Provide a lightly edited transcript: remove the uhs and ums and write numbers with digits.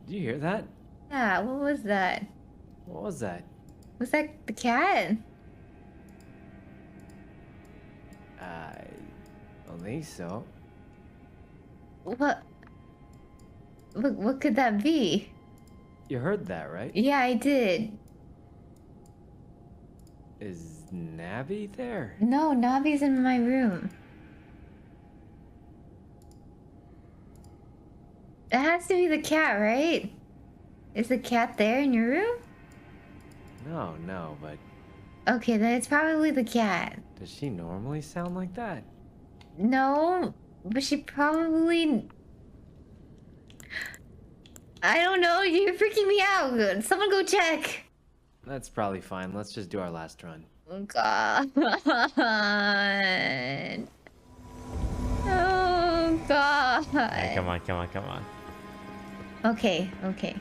Did you hear that? Yeah, what was that? What was that? Was that the cat? I don't think so. What? What could that be? You heard that, right? Yeah, I did. Is Navi there? No, Navi's in my room. It has to be the cat, right? Is the cat there in your room? No, but Okay, then it's probably the cat. does she normally sound like that? No, but she probably... I don't know, you're freaking me out. Someone go check. That's probably fine. Let's just do our last run. Oh, God. Oh, God. Hey, come on. Okay.